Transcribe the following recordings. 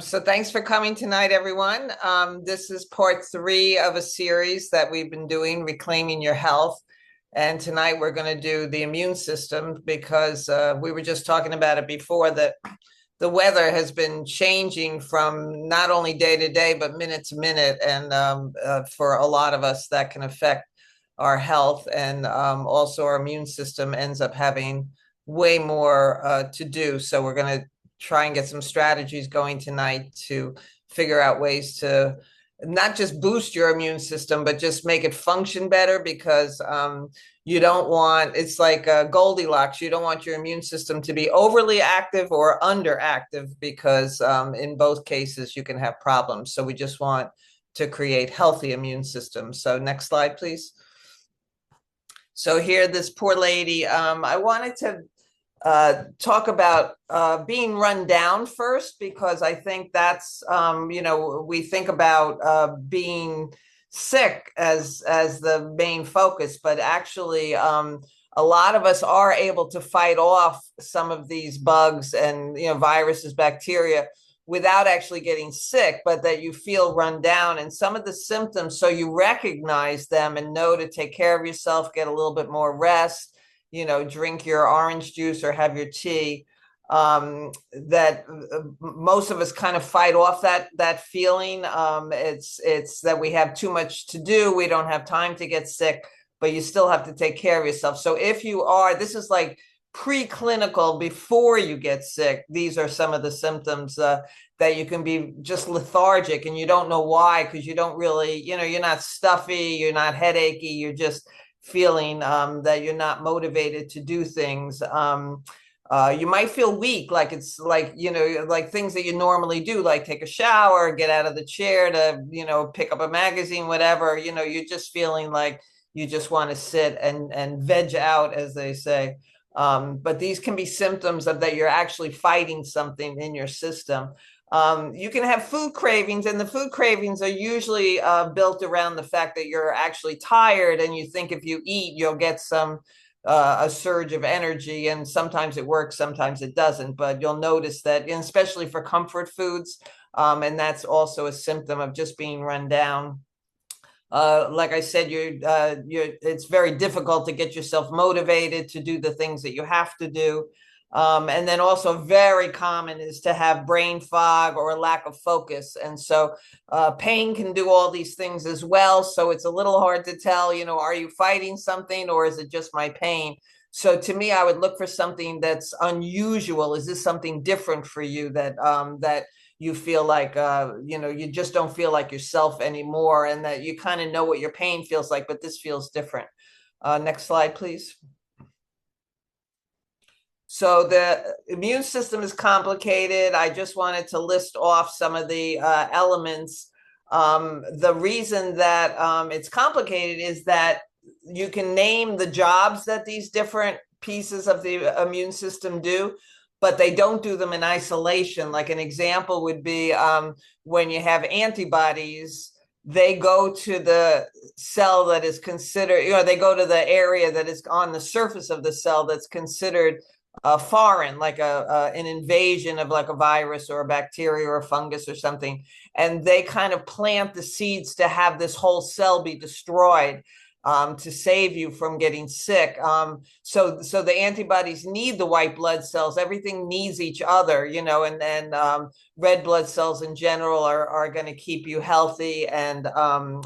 So thanks for coming tonight, everyone. This is part 3 of a series that we've been doing, Reclaiming Your Health. And tonight we're going to do the immune system because we were just talking about it before that the weather has been changing from not only day to day, but minute to minute. And for a lot of us, that can affect our health. And also our immune system ends up having way more to do. So we're going to try and get some strategies going tonight to figure out ways to not just boost your immune system, but just make it function better because you don't want, it's like Goldilocks. You don't want your immune system to be overly active or underactive because in both cases you can have problems. So we just want to create healthy immune systems. So next slide, please. So here, this poor lady, I wanted to talk about being run down first, because I think that's, we think about being sick as the main focus, but actually a lot of us are able to fight off some of these bugs and, viruses, bacteria without actually getting sick, but that you feel run down and some of the symptoms. So you recognize them and know to take care of yourself, get a little bit more rest, drink your orange juice or have your tea. That most of us kind of fight off that feeling. It's that we have too much to do. We don't have time to get sick, but you still have to take care of yourself. So if you are, this is like preclinical before you get sick. These are some of the symptoms that you can be just lethargic and you don't know why, because you don't really, you're not stuffy, you're not headachy, you're just feeling that you're not motivated to do things. You might feel weak, like it's like, like things that you normally do, like take a shower, get out of the chair to, pick up a magazine, whatever, you're just feeling like you just want to sit and veg out, as they say. But these can be symptoms of that you're actually fighting something in your system. You can have food cravings, and the food cravings are usually built around the fact that you're actually tired and you think if you eat, you'll get a surge of energy. And sometimes it works, sometimes it doesn't. But you'll notice that, and especially for comfort foods, and that's also a symptom of just being run down. Like I said, it's very difficult to get yourself motivated to do the things that you have to do. And then also very common is to have brain fog or a lack of focus. And so pain can do all these things as well. So it's a little hard to tell, are you fighting something or is it just my pain? So to me, I would look for something that's unusual. Is this something different for you that you feel like, you just don't feel like yourself anymore, and that you kind of know what your pain feels like, but this feels different. Next slide, please. So the immune system is complicated. I just wanted to list off some of the elements. The reason that it's complicated is that you can name the jobs that these different pieces of the immune system do, but they don't do them in isolation. Like an example would be when you have antibodies, they go to the cell that is considered, they go to the area that is on the surface of the cell that's considered foreign, like an invasion of like a virus or a bacteria or a fungus or something. And they kind of plant the seeds to have this whole cell be destroyed. To save you from getting sick. So the antibodies need the white blood cells. Everything needs each other, and then red blood cells in general are going to keep you healthy and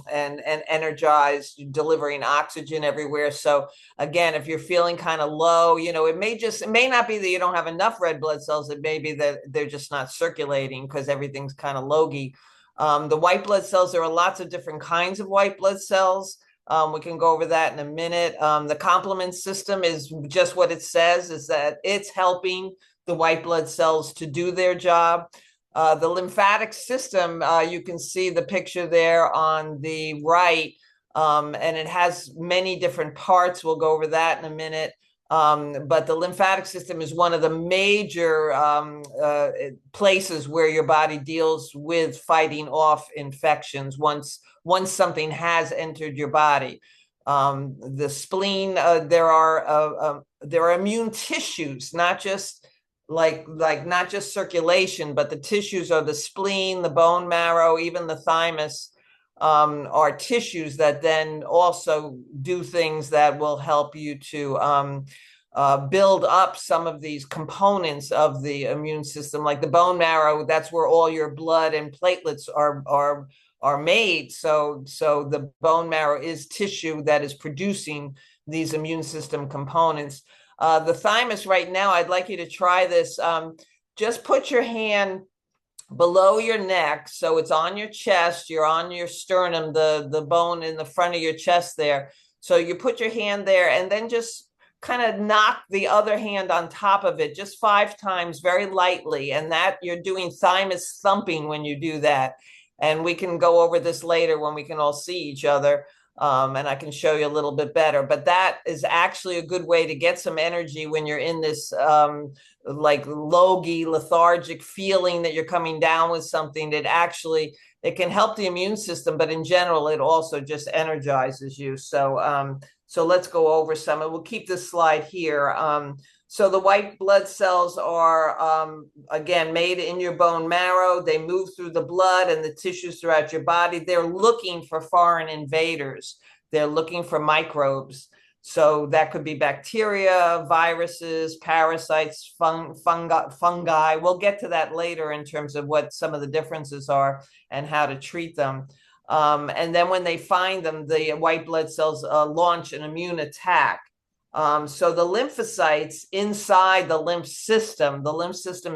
energized, delivering oxygen everywhere. So again, if you're feeling kind of low, it may not be that you don't have enough red blood cells. It may be that they're just not circulating because everything's kind of logy. The white blood cells, there are lots of different kinds of white blood cells. We can go over that in a minute. The complement system is just what it says, is that it's helping the white blood cells to do their job. The lymphatic system, you can see the picture there on the right, and it has many different parts. We'll go over that in a minute. But the lymphatic system is one of the major places where your body deals with fighting off infections once something has entered your body. The spleen, there are immune tissues, not just like not just circulation, but the tissues are the spleen, the bone marrow, even the thymus, are tissues that then also do things that will help you to build up some of these components of the immune system, like the bone marrow. That's where all your blood and platelets are made. So the bone marrow is tissue that is producing these immune system components. The thymus right now, I'd like you to try this. Just put your hand below your neck, so it's on your chest, you're on your sternum, the bone in the front of your chest there. So you put your hand there and then just kind of knock the other hand on top of it just 5 times very lightly, and that you're doing thymus thumping when you do that. And we can go over this later when we can all see each other. And I can show you a little bit better, but that is actually a good way to get some energy when you're in this like logy, lethargic feeling that you're coming down with something. That actually, it can help the immune system, but in general, it also just energizes you. So let's go over some, and we'll keep this slide here. So the white blood cells are, again, made in your bone marrow. They move through the blood and the tissues throughout your body. They're looking for foreign invaders. They're looking for microbes. So that could be bacteria, viruses, parasites, fungi. We'll get to that later in terms of what some of the differences are and how to treat them. And then when they find them, the white blood cells launch an immune attack. So the lymphocytes inside the lymph system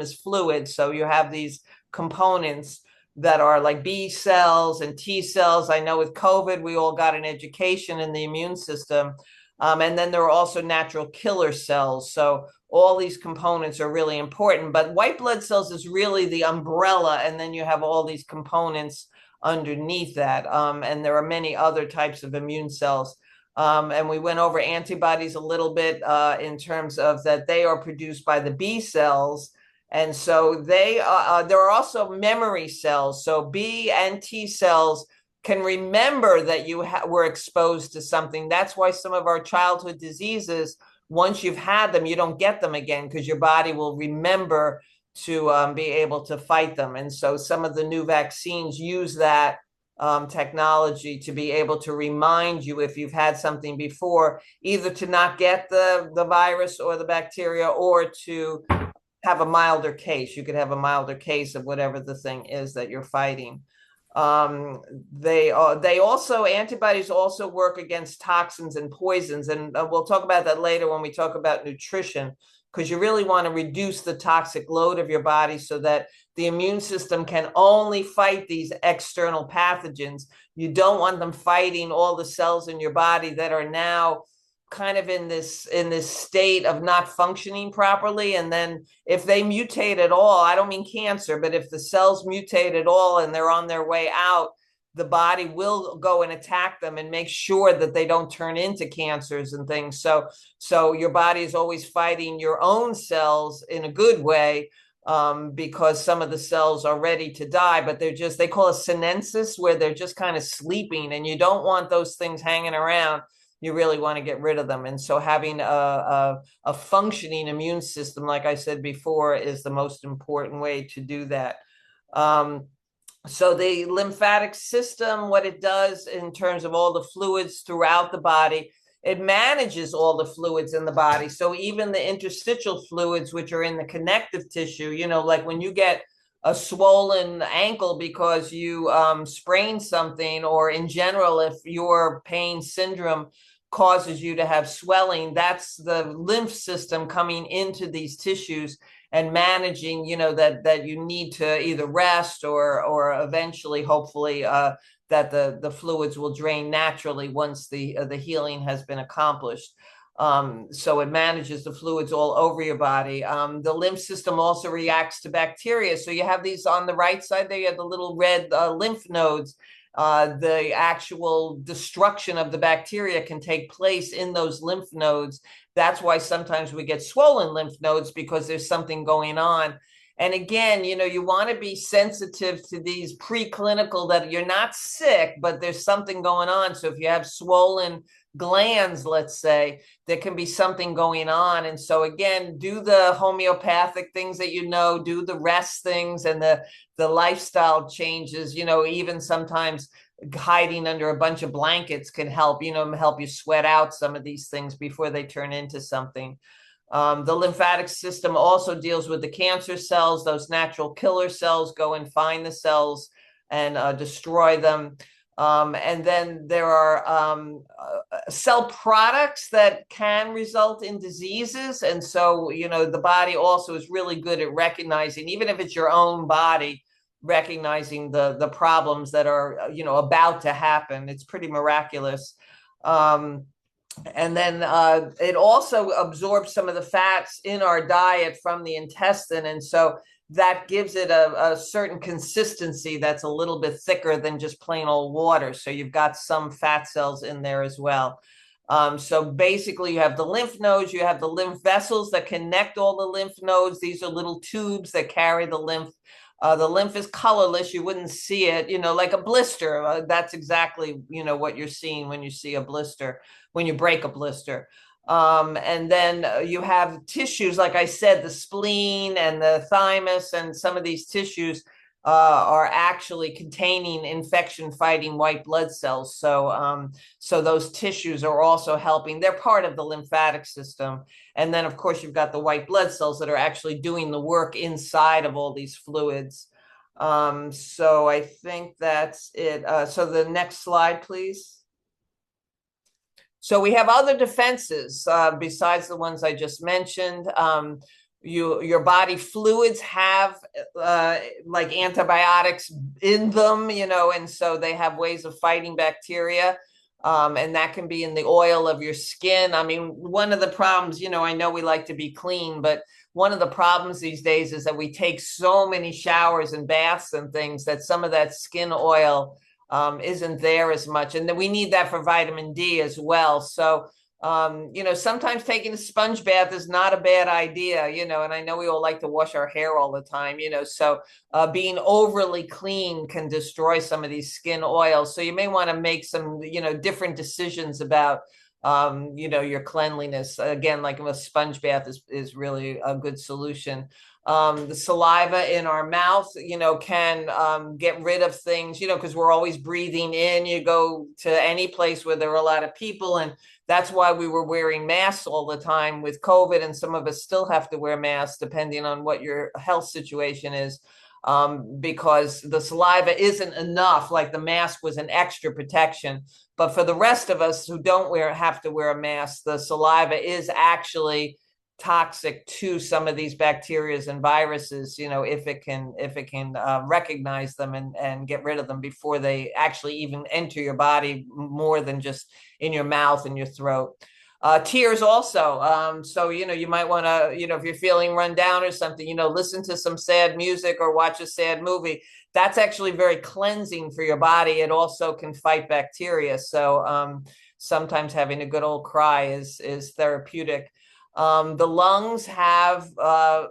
is fluid. So you have these components that are like B cells and T cells. I know with COVID, we all got an education in the immune system. And then there are also natural killer cells. So all these components are really important, but white blood cells is really the umbrella. And then you have all these components underneath that. And there are many other types of immune cells. And we went over antibodies a little bit in terms of that they are produced by the B cells. And so there are also memory cells. So B and T cells can remember that you were exposed to something. That's why some of our childhood diseases, once you've had them, you don't get them again because your body will remember to be able to fight them. And so some of the new vaccines use that technology to be able to remind you if you've had something before, either to not get the virus or the bacteria, or to have a milder case. You could have a milder case of whatever the thing is that you're fighting. Antibodies also work against toxins and poisons. And we'll talk about that later when we talk about nutrition, because you really want to reduce the toxic load of your body so that the immune system can only fight these external pathogens. You don't want them fighting all the cells in your body that are now kind of in this state of not functioning properly. And then if they mutate at all, I don't mean cancer, but if the cells mutate at all and they're on their way out, the body will go and attack them and make sure that they don't turn into cancers and things. So your body is always fighting your own cells in a good way, because some of the cells are ready to die, but they call it senescence, where they're just kind of sleeping, and you don't want those things hanging around. You really want to get rid of them. And so having a functioning immune system, like I said before, is the most important way to do that. So the lymphatic system, what it does in terms of all the fluids throughout the body, it manages all the fluids in the body. So even the interstitial fluids, which are in the connective tissue, like when you get a swollen ankle because you sprained something, or in general, if your pain syndrome causes you to have swelling, that's the lymph system coming into these tissues and managing, that you need to either rest or eventually, hopefully, that the fluids will drain naturally once the healing has been accomplished. So it manages the fluids all over your body. The lymph system also reacts to bacteria. So you have these on the right side there, you have the little red lymph nodes. The actual destruction of the bacteria can take place in those lymph nodes. That's why sometimes we get swollen lymph nodes, because there's something going on. And again, you want to be sensitive to these preclinical, that you're not sick, but there's something going on. So if you have swollen glands, let's say, there can be something going on. And so again, do the homeopathic things that you know, do the rest things and the lifestyle changes, even sometimes hiding under a bunch of blankets can help, help you sweat out some of these things before they turn into something. The lymphatic system also deals with the cancer cells. Those natural killer cells go and find the cells and destroy them. And then there are cell products that can result in diseases. And so, the body also is really good at recognizing, even if it's your own body, recognizing the problems that are, about to happen. It's pretty miraculous. And then it also absorbs some of the fats in our diet from the intestine. And so that gives it a certain consistency that's a little bit thicker than just plain old water. So you've got some fat cells in there as well. So basically you have the lymph nodes, you have the lymph vessels that connect all the lymph nodes. These are little tubes that carry the lymph. The lymph is colorless. You wouldn't see it, like a blister. That's exactly, what you're seeing when you see a blister, when you break a blister. And then you have tissues, like I said, the spleen and the thymus, and some of these tissues are actually containing infection-fighting white blood cells. So those tissues are also helping. They're part of the lymphatic system. And then, of course, you've got the white blood cells that are actually doing the work inside of all these fluids. So I think that's it. So the next slide, please. So we have other defenses besides the ones I just mentioned. Your body fluids have like antibiotics in them, and so they have ways of fighting bacteria. And that can be in the oil of your skin. I mean, one of the problems, I know we like to be clean, but one of the problems these days is that we take so many showers and baths and things that some of that skin oil isn't there as much. And then we need that for vitamin D as well. So, sometimes taking a sponge bath is not a bad idea, and I know we all like to wash our hair all the time, so being overly clean can destroy some of these skin oils. So you may want to make some, different decisions about, your cleanliness. Again, like a sponge bath is really a good solution. The saliva in our mouth, can get rid of things, because we're always breathing in. You go to any place where there are a lot of people, and that's why we were wearing masks all the time with COVID. And some of us still have to wear masks depending on what your health situation is, because the saliva isn't enough. Like the mask was an extra protection. But for the rest of us who don't have to wear a mask, the saliva is actually toxic to some of these bacteria and viruses, if it can recognize them and get rid of them before they actually even enter your body, more than just in your mouth and your throat. Tears also. So, you might want to, if you're feeling run down or something, listen to some sad music or watch a sad movie. That's actually very cleansing for your body. It also can fight bacteria. So sometimes having a good old cry is therapeutic. The lungs have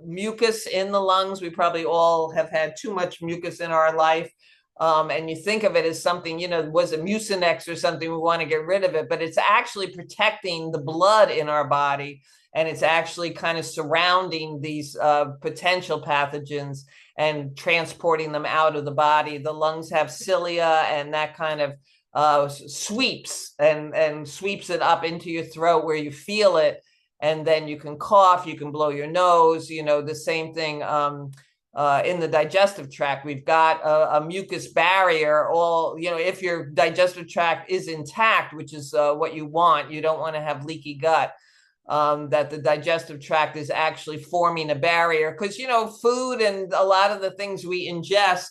mucus in the lungs. We probably all have had too much mucus in our life. And you think of it as something, was a mucinex or something, we want to get rid of it, but it's actually protecting the blood in our body. And it's actually kind of surrounding these potential pathogens and transporting them out of the body. The lungs have cilia, and that kind of sweeps and sweeps it up into your throat where you feel it. And then you can cough, you can blow your nose, the same thing in the digestive tract. We've got a mucus barrier. If your digestive tract is intact, which is what you want, you don't want to have leaky gut, that the digestive tract is actually forming a barrier. Because, food and a lot of the things we ingest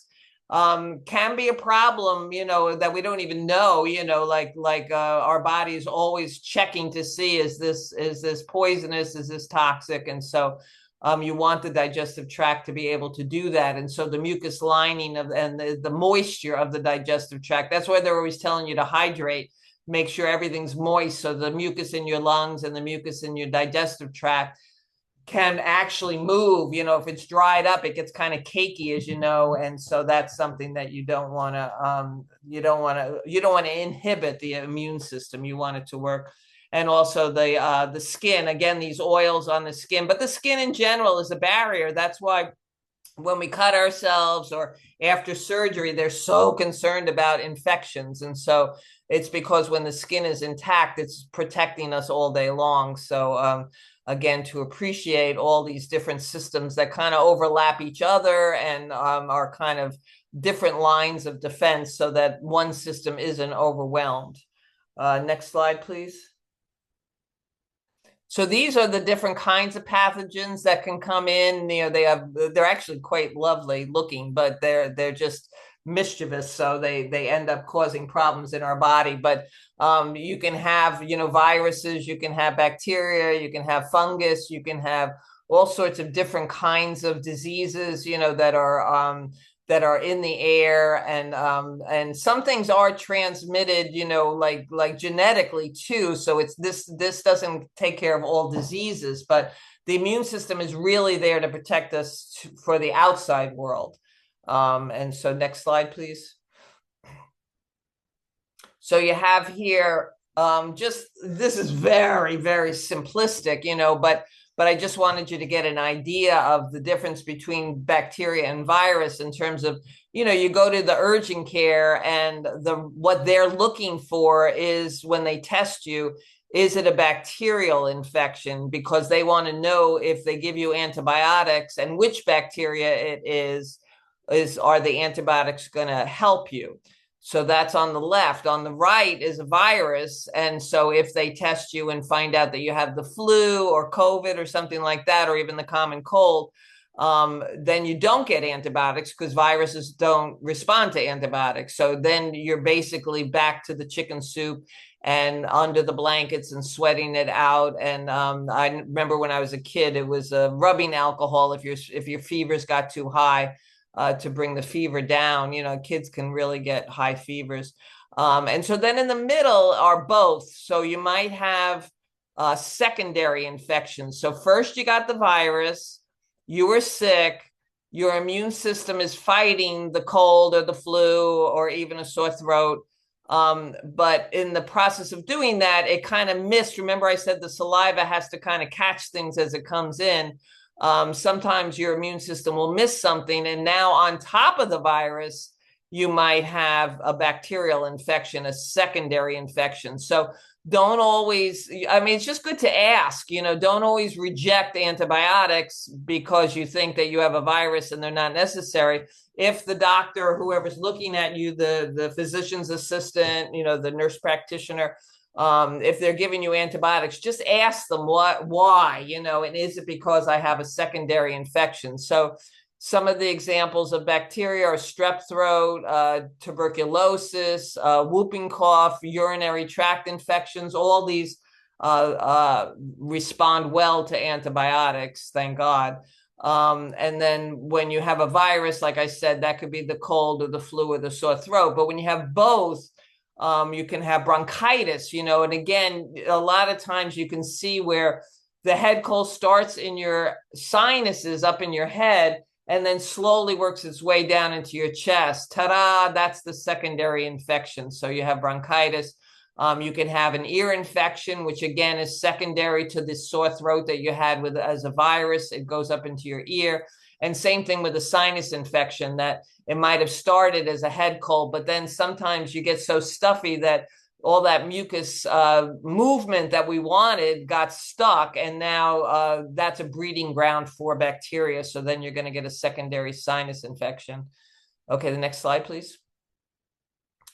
can be a problem, that we don't even know, like our body is always checking to see, is this poisonous, is this toxic? And so you want the digestive tract to be able to do that. And so the mucus lining and the moisture of the digestive tract, that's why they're always telling you to hydrate, make sure everything's moist. So the mucus in your lungs and the mucus in your digestive tract can actually move. If it's dried up, it gets kind of cakey, as you know, and so that's something that you don't want to inhibit the immune system. You want it to work. And also the skin, again, these oils on the skin, but the skin in general is a barrier. That's why when we cut ourselves or after surgery, they're so concerned about infections. And so it's because when the skin is intact, it's protecting us all day long. So again, to appreciate all these different systems that kind of overlap each other and are kind of different lines of defense so that one system isn't overwhelmed. Next slide, please. So these are the different kinds of pathogens that can come in. They're actually quite lovely looking, but they're just mischievous. So they end up causing problems in our body. But you can have, viruses, you can have bacteria, you can have fungus, you can have all sorts of different kinds of diseases, that are in the air, and some things are transmitted, like genetically too. So this doesn't take care of all diseases, but the immune system is really there to protect us for the outside world. And so next slide, please. So you have here, just this is very, very simplistic, but I just wanted you to get an idea of the difference between bacteria and virus in terms of, you go to the urgent care and what they're looking for is when they test you, is it a bacterial infection? Because they want to know if they give you antibiotics and which bacteria it are the antibiotics going to help you? So that's on the left. On the right is a virus. And so if they test you and find out that you have the flu or COVID or something like that, or even the common cold, then you don't get antibiotics because viruses don't respond to antibiotics. So then you're basically back to the chicken soup and under the blankets and sweating it out. And I remember when I was a kid, it was rubbing alcohol if your fevers got too high. To bring the fever down. Kids can really get high fevers. And so then in the middle are both. So you might have secondary infections. So first you got the virus, you were sick, your immune system is fighting the cold or the flu or even a sore throat. But in the process of doing that, it kind of missed. Remember, I said the saliva has to kind of catch things as it comes in. Sometimes your immune system will miss something. And now on top of the virus, you might have a bacterial infection, a secondary infection. So don't always, it's just good to ask, don't always reject antibiotics because you think that you have a virus and they're not necessary. If the doctor or whoever's looking at you, the physician's assistant, the nurse practitioner, if they're giving you antibiotics, just ask them why, and is it because I have a secondary infection? So some of the examples of bacteria are strep throat, tuberculosis, whooping cough, urinary tract infections. All these respond well to antibiotics, thank God. And then when you have a virus, like I said, that could be the cold or the flu or the sore throat. But when you have both, you can have bronchitis, and again, a lot of times you can see where the head cold starts in your sinuses up in your head and then slowly works its way down into your chest. Ta-da, that's the secondary infection. So you have bronchitis. You can have an ear infection, which again is secondary to this sore throat that you had as a virus. It goes up into your ear. And same thing with a sinus infection, that it might have started as a head cold, but then sometimes you get so stuffy that all that mucus movement that we wanted got stuck. And now that's a breeding ground for bacteria. So then you're going to get a secondary sinus infection. Okay, the next slide, please.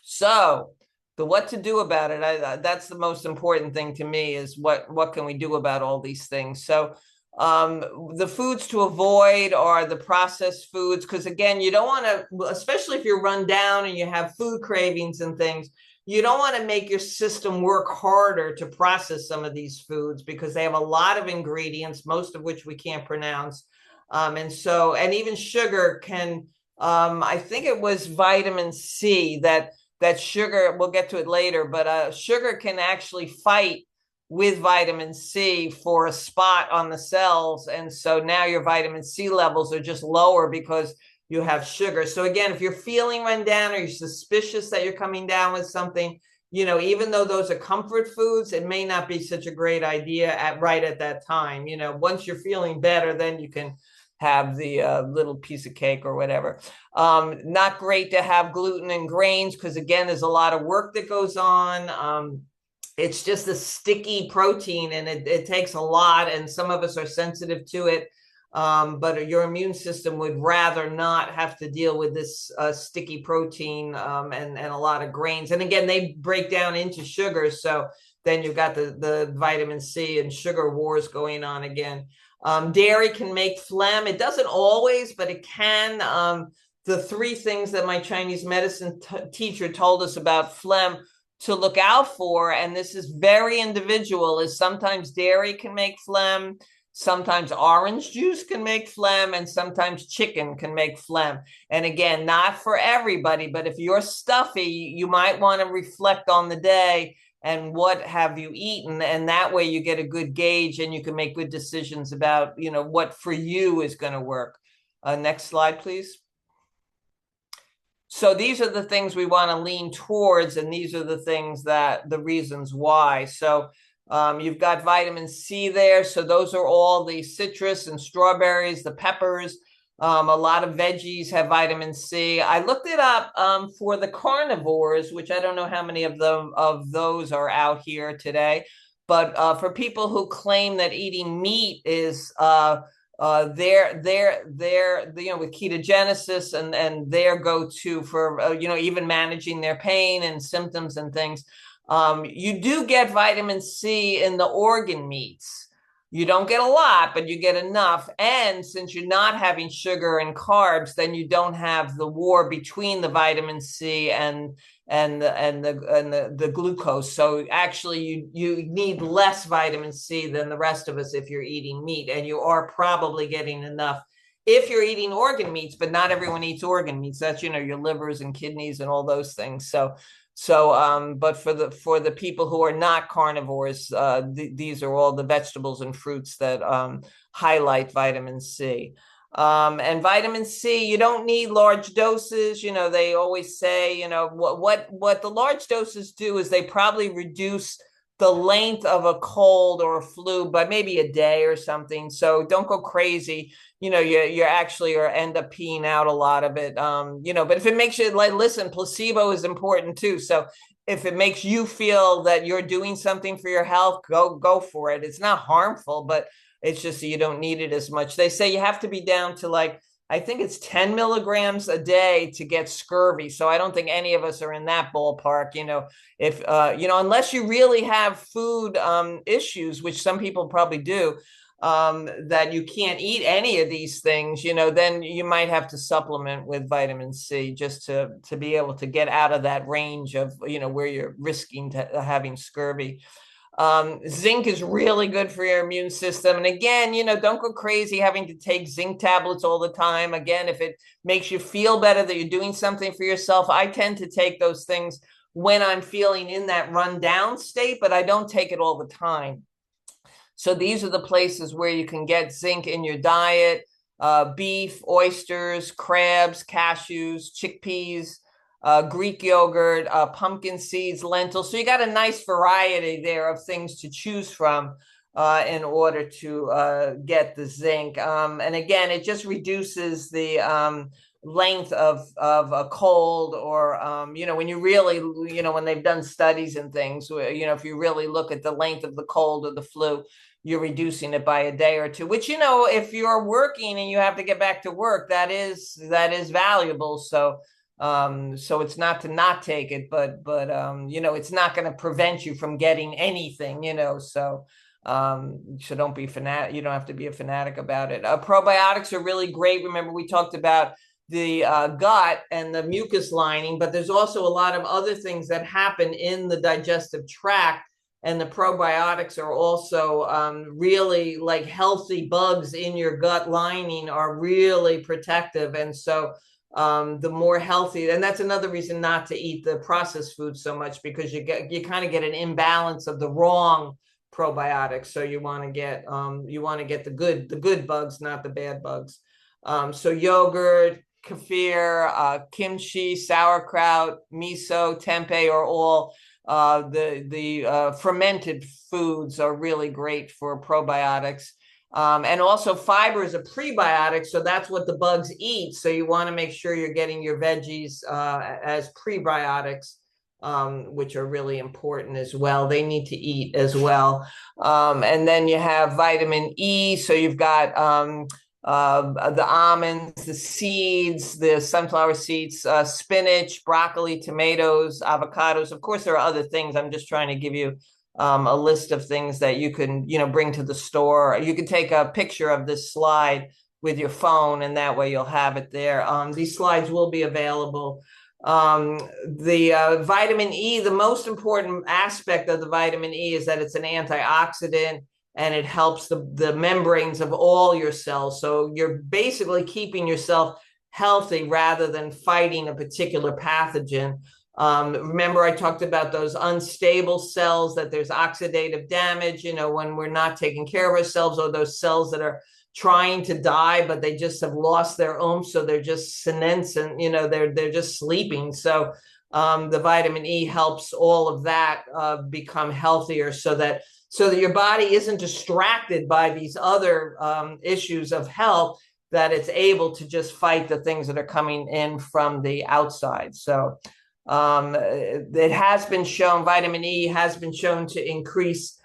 So the what to do about it, that's the most important thing to me, is what can we do about all these things? So the foods to avoid are the processed foods, because again, you don't want to, especially if you're run down and you have food cravings and things, you don't want to make your system work harder to process some of these foods because they have a lot of ingredients, most of which we can't pronounce. And even sugar can, I think it was vitamin C that sugar, we'll get to it later, but sugar can actually fight with vitamin C for a spot on the cells. And so now your vitamin C levels are just lower because you have sugar. So again, if you're feeling run down or you're suspicious that you're coming down with something, even though those are comfort foods, it may not be such a great idea right at that time. Once you're feeling better, then you can have the little piece of cake or whatever. Not great to have gluten and grains because, again, there's a lot of work that goes on. It's just a sticky protein and it takes a lot, and some of us are sensitive to it. But your immune system would rather not have to deal with this sticky protein and a lot of grains. And again, they break down into sugar. So then you've got the vitamin C and sugar wars going on again. Dairy can make phlegm. It doesn't always, but it can. The three things that my Chinese medicine teacher told us about phlegm to look out for, and this is very individual, is sometimes dairy can make phlegm, sometimes orange juice can make phlegm, and sometimes chicken can make phlegm. And again, not for everybody, but if you're stuffy, you might want to reflect on the day and what have you eaten, and that way you get a good gauge and you can make good decisions about what for you is going to work. Next slide, please. So these are the things we want to lean towards, and these are the things the reasons why. So you've got vitamin C there. So those are all the citrus and strawberries, the peppers. A lot of veggies have vitamin C. I looked it up for the carnivores, which I don't know how many of those are out here today. But for people who claim that eating meat is they're with ketogenesis and their go-to for even managing their pain and symptoms and things. You do get vitamin C in the organ meats. You don't get a lot, but you get enough. And since you're not having sugar and carbs, then you don't have the war between the vitamin C and the glucose. So actually, you need less vitamin C than the rest of us if you're eating meat, and you are probably getting enough if you're eating organ meats. But not everyone eats organ meats. That's your livers and kidneys and all those things. But for the people who are not carnivores, these are all the vegetables and fruits that highlight vitamin C. And vitamin C, you don't need large doses. They always say, what the large doses do is they probably reduce the length of a cold or a flu by maybe a day or something. So don't go crazy. You actually end up peeing out a lot of it. But if it makes you listen, placebo is important too. So if it makes you feel that you're doing something for your health, go for it. It's not harmful, but it's just you don't need it as much. They say you have to be down to I think it's 10 milligrams a day to get scurvy. So I don't think any of us are in that ballpark. If unless you really have food issues, which some people probably do, that you can't eat any of these things, then you might have to supplement with vitamin C just to be able to get out of that range of, where you're risking having scurvy. Zinc is really good for your immune system. And again, don't go crazy having to take zinc tablets all the time. Again, if it makes you feel better that you're doing something for yourself, I tend to take those things when I'm feeling in that run down state, but I don't take it all the time. So these are the places where you can get zinc in your diet: beef, oysters, crabs, cashews, chickpeas, Greek yogurt, pumpkin seeds, lentils. So you got a nice variety there of things to choose from in order to get the zinc. And again, it just reduces the length of a cold, or when you really, when they've done studies and things, if you really look at the length of the cold or the flu, you're reducing it by a day or two, which, if you're working and you have to get back to work, that is valuable. So it's not to not take it, but it's not going to prevent you from getting anything, so don't be fanatic. You don't have to be a fanatic about it. Probiotics are really great. Remember, we talked about the gut and the mucus lining, but there's also a lot of other things that happen in the digestive tract. And the probiotics are also really healthy bugs in your gut lining are really protective. And so the more healthy, and that's another reason not to eat the processed food so much, because you kind of get an imbalance of the wrong probiotics. So you want to get the good bugs, not the bad bugs. So yogurt, kefir, kimchi, sauerkraut, miso, tempeh are all the fermented foods are really great for probiotics. And also fiber is a prebiotic, so that's what the bugs eat. So you want to make sure you're getting your veggies as prebiotics, which are really important as well. They need to eat as well. And then you have vitamin E. So you've got the almonds, the seeds, the sunflower seeds, spinach, broccoli, tomatoes, avocados. Of course, there are other things. I'm just trying to give you a list of things that you can, bring to the store. You can take a picture of this slide with your phone, and that way you'll have it there. These slides will be available. The vitamin E, the most important aspect of the vitamin E is that it's an antioxidant, and it helps the membranes of all your cells. So you're basically keeping yourself healthy rather than fighting a particular pathogen. Remember, I talked about those unstable cells, that there's oxidative damage, when we're not taking care of ourselves, or those cells that are trying to die, but they just have lost their oomph. So they're just senescent, they're just sleeping. So the vitamin E helps all of that become healthier, so that your body isn't distracted by these other issues of health, that it's able to just fight the things that are coming in from the outside. So it has been shown, vitamin E has been shown to increase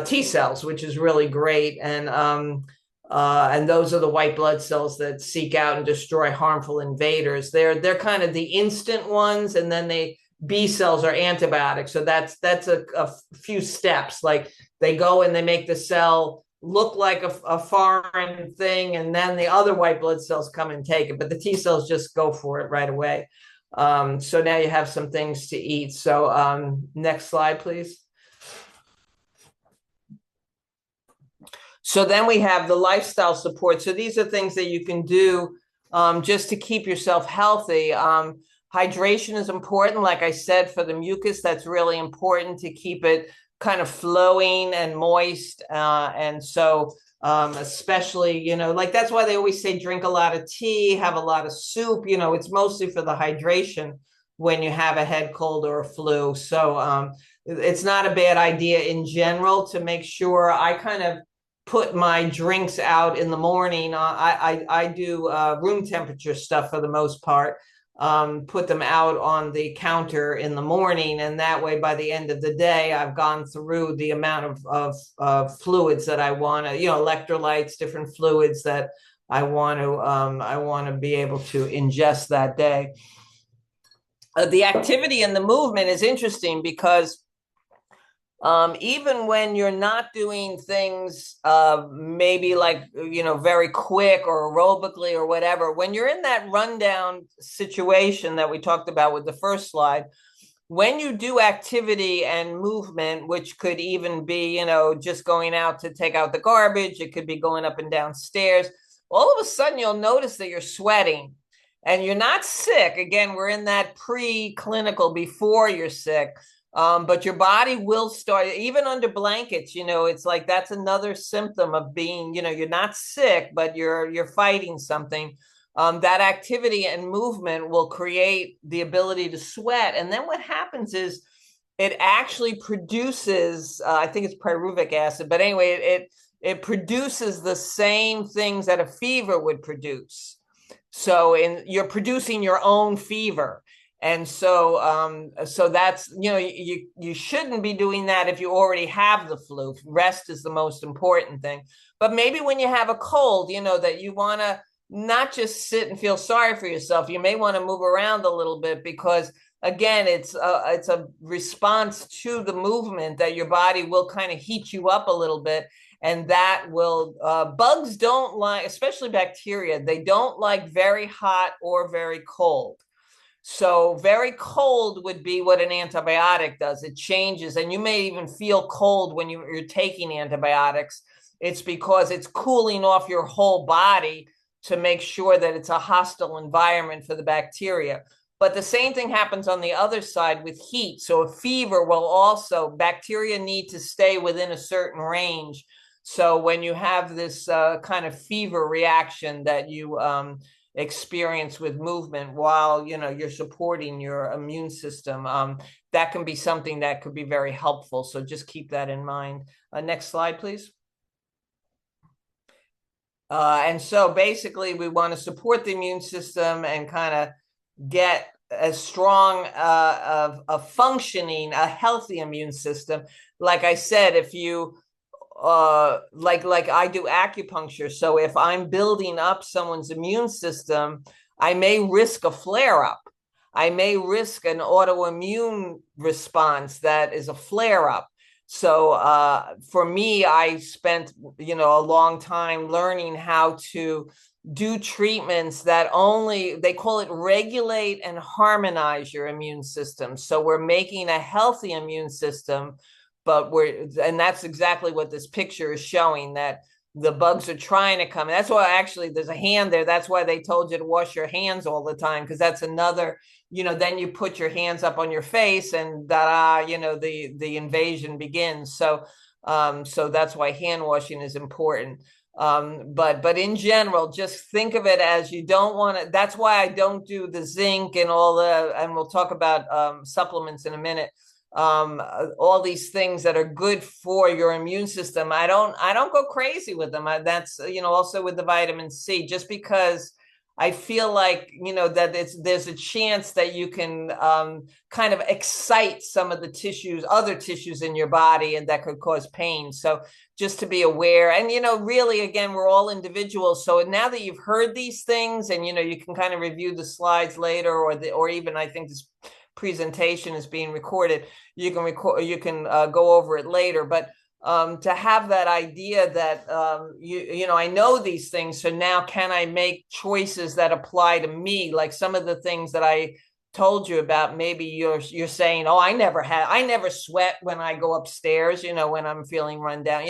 T cells, which is really great. And those are the white blood cells that seek out and destroy harmful invaders. They're kind of the instant ones, and then B cells are antibiotics. So that's a few steps. Like, they go and they make the cell look like a foreign thing, and then the other white blood cells come and take it. But the T cells just go for it right away. So now you have some things to eat. So next slide, please. So then we have the lifestyle support. So these are things that you can do just to keep yourself healthy. Hydration is important. Like I said, for the mucus, that's really important to keep it kind of flowing and moist. And so especially, like, that's why they always say drink a lot of tea, have a lot of soup. It's mostly for the hydration when you have a head cold or a flu. So it's not a bad idea in general to make sure. I kind of put my drinks out in the morning. I do room temperature stuff for the most part. Put them out on the counter in the morning, and that way by the end of the day I've gone through the amount of fluids that I want to, electrolytes, different fluids that I want to be able to ingest that day. The activity and the movement is interesting, because even when you're not doing things maybe like, very quick or aerobically or whatever, when you're in that rundown situation that we talked about with the first slide, when you do activity and movement, which could even be, just going out to take out the garbage, it could be going up and down stairs, all of a sudden you'll notice that you're sweating and you're not sick. Again, we're in that pre-clinical, before you're sick. But your body will start, even under blankets, it's like, that's another symptom of being, you're not sick, but you're fighting something. That activity and movement will create the ability to sweat. And then what happens is it actually produces, I think it's pyruvic acid, but anyway, it produces the same things that a fever would produce. So you're producing your own fever. And so that's, you shouldn't be doing that if you already have the flu. Rest is the most important thing. But maybe when you have a cold, that you want to not just sit and feel sorry for yourself. You may want to move around a little bit, because again, it's a response to the movement that your body will kind of heat you up a little bit. And that will, bugs don't like, especially bacteria, they don't like very hot or very cold. So very cold would be what an antibiotic does. It changes, and you may even feel cold when you're taking antibiotics. It's because it's cooling off your whole body to make sure that it's a hostile environment for the bacteria. But the same thing happens on the other side with heat. So a fever will also, bacteria need to stay within a certain range. So when you have this kind of fever reaction that you experience with movement while you're supporting your immune system, that can be something that could be very helpful. So just keep that in mind. Next slide, please. And so basically, we want to support the immune system and kind of get as strong of a functioning, a healthy immune system. Like I said, if you like I do acupuncture, so if I'm building up someone's immune system, I may risk a flare up. I may risk an autoimmune response that is a flare up. So for me, I spent a long time learning how to do treatments that they call it regulate and harmonize your immune system. So we're making a healthy immune system, and that's exactly what this picture is showing, that the bugs are trying to come. And that's why actually there's a hand there. That's why they told you to wash your hands all the time, because that's another, then you put your hands up on your face and the invasion begins. So that's why hand washing is important. But in general, just think of it as you don't want to. That's why I don't do the zinc and and we'll talk about supplements in a minute. All these things that are good for your immune system. I don't go crazy with them. That's also with the vitamin C, just because I feel like that there's a chance that you can kind of excite some of the other tissues in your body, and that could cause pain. So just to be aware, and really, again, we're all individuals. So now that you've heard these things, and you can kind of review the slides later, or even I think this presentation is being recorded. You can go over it later, but to have that idea that I know these things, so now can I make choices that apply to me? Like some of the things that I told you about, maybe you're saying, oh, I never sweat when I go upstairs, when I'm feeling run down,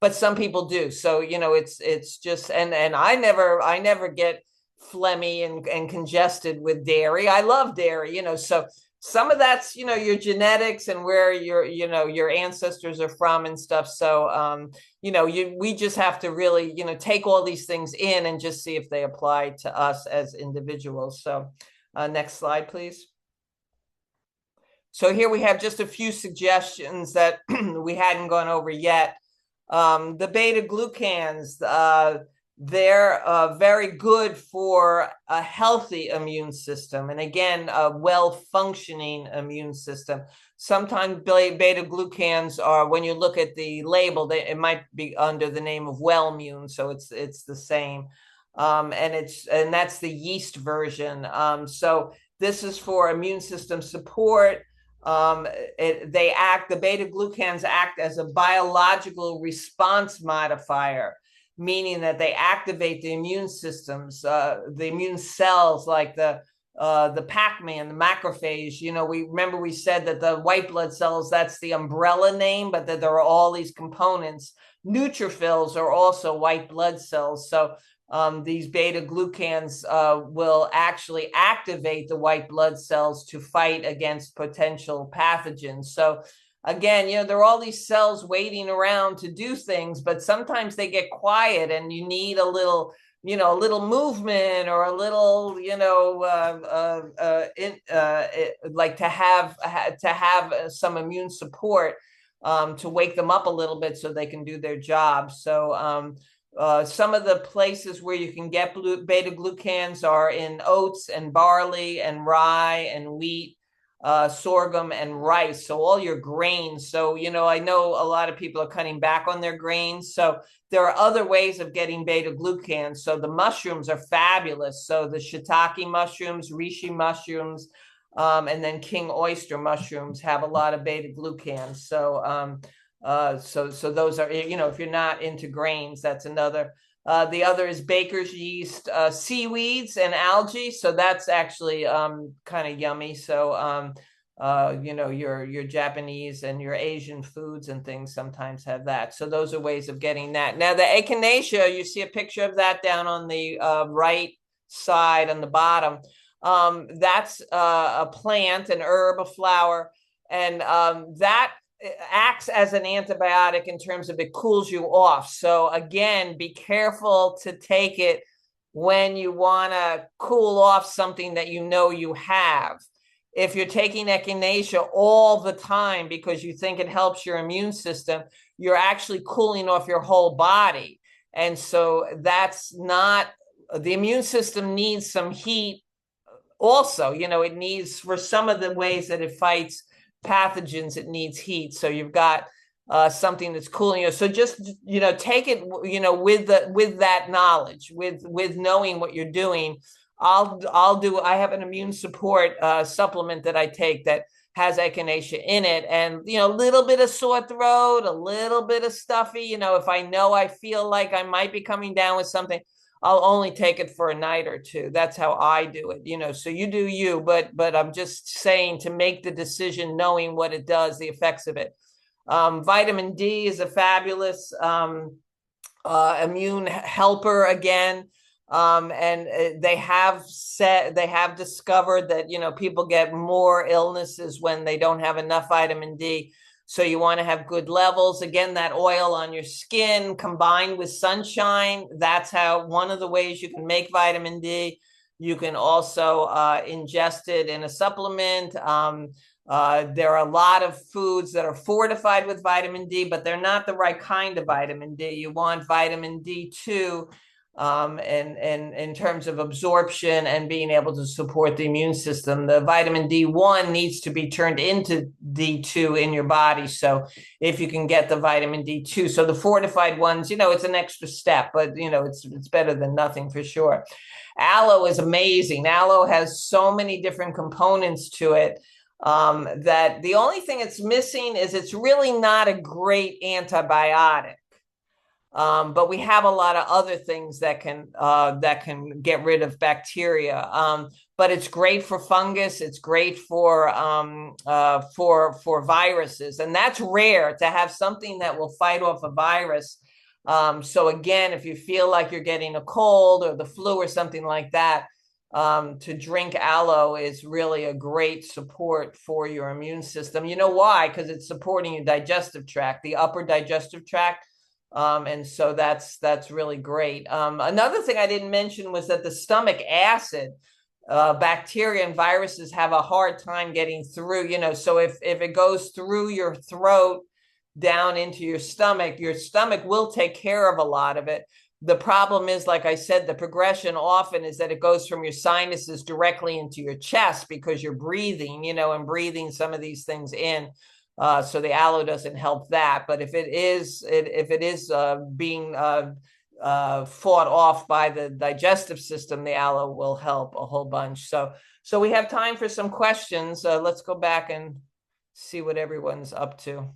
but some people do. So it's just, and I never get phlegmy and congested with dairy. I love dairy, so some of that's your genetics and where your ancestors are from and stuff. So we just have to really take all these things in and just see if they apply to us as individuals. So next slide, please. So here we have just a few suggestions that we hadn't gone over yet. The beta glucans, they're very good for a healthy immune system. And again, a well-functioning immune system. Sometimes beta glucans are, when you look at the label, it might be under the name of Wellmune, so it's the same. And that's the yeast version. So this is for immune system support. The beta glucans act as a biological response modifier, meaning that they activate the immune systems, the immune cells, like the Pac-Man, the macrophage. We said that the white blood cells, that's the umbrella name, but that there are all these components. Neutrophils are also white blood cells. So these beta glucans will actually activate the white blood cells to fight against potential pathogens. So again, there are all these cells waiting around to do things, but sometimes they get quiet and you need a little movement or a little, like to have some immune support to wake them up a little bit so they can do their job. So some of the places where you can get beta glucans are in oats and barley and rye and wheat, sorghum and rice. So all your grains. So, I know a lot of people are cutting back on their grains. So there are other ways of getting beta glucans. So the mushrooms are fabulous. So the shiitake mushrooms, reishi mushrooms, and then king oyster mushrooms have a lot of beta glucans. So, so those are, if you're not into grains, that's another. The other is baker's yeast, seaweeds and algae. So that's actually kind of yummy. So, your Japanese and your Asian foods and things sometimes have that. So those are ways of getting that. Now, the echinacea, you see a picture of that down on the right side on the bottom. That's a plant, an herb, a flower, and that acts as an antibiotic in terms of it cools you off. So again, be careful to take it when you want to cool off something that you know you have. If you're taking echinacea all the time because you think it helps your immune system, you're actually cooling off your whole body. And so that's not, the immune system needs some heat also. It needs, for some of the ways that it fights pathogens, it needs heat. So you've got something that's cooling you. So just, take it, with that knowledge, with knowing what you're doing. I have an immune support supplement that I take that has echinacea in it, and a little bit of sore throat, a little bit of stuffy. If I feel like I might be coming down with something, I'll only take it for a night or two. That's how I do it. So you do you, but I'm just saying to make the decision knowing what it does, the effects of it. Vitamin D is a fabulous immune helper again. And they have discovered that, people get more illnesses when they don't have enough vitamin D. So you want to have good levels. Again, that oil on your skin combined with sunshine, that's one of the ways you can make vitamin D. You can also ingest it in a supplement. There are a lot of foods that are fortified with vitamin D, but they're not the right kind of vitamin D. You want vitamin D2 and in terms of absorption and being able to support the immune system. The vitamin D1 needs to be turned into D2 in your body. So if you can get the vitamin D2, so the fortified ones, it's an extra step, but it's better than nothing for sure. Aloe is amazing. Aloe has so many different components to it. That the only thing it's missing is it's really not a great antibiotic. But we have a lot of other things that can get rid of bacteria. But it's great for fungus. It's great for viruses, and that's rare to have something that will fight off a virus. So again, if you feel like you're getting a cold or the flu or something like that, to drink aloe is really a great support for your immune system. You know why? Because it's supporting your digestive tract, the upper digestive tract. And so that's really great. Another thing I didn't mention was that the stomach acid, bacteria and viruses have a hard time getting through, so if it goes through your throat down into your stomach will take care of a lot of it. The problem is, like I said, the progression often is that it goes from your sinuses directly into your chest because you're breathing, and breathing some of these things in. So the aloe doesn't help that. But if it is being fought off by the digestive system, the aloe will help a whole bunch. So we have time for some questions. Let's go back and see what everyone's up to.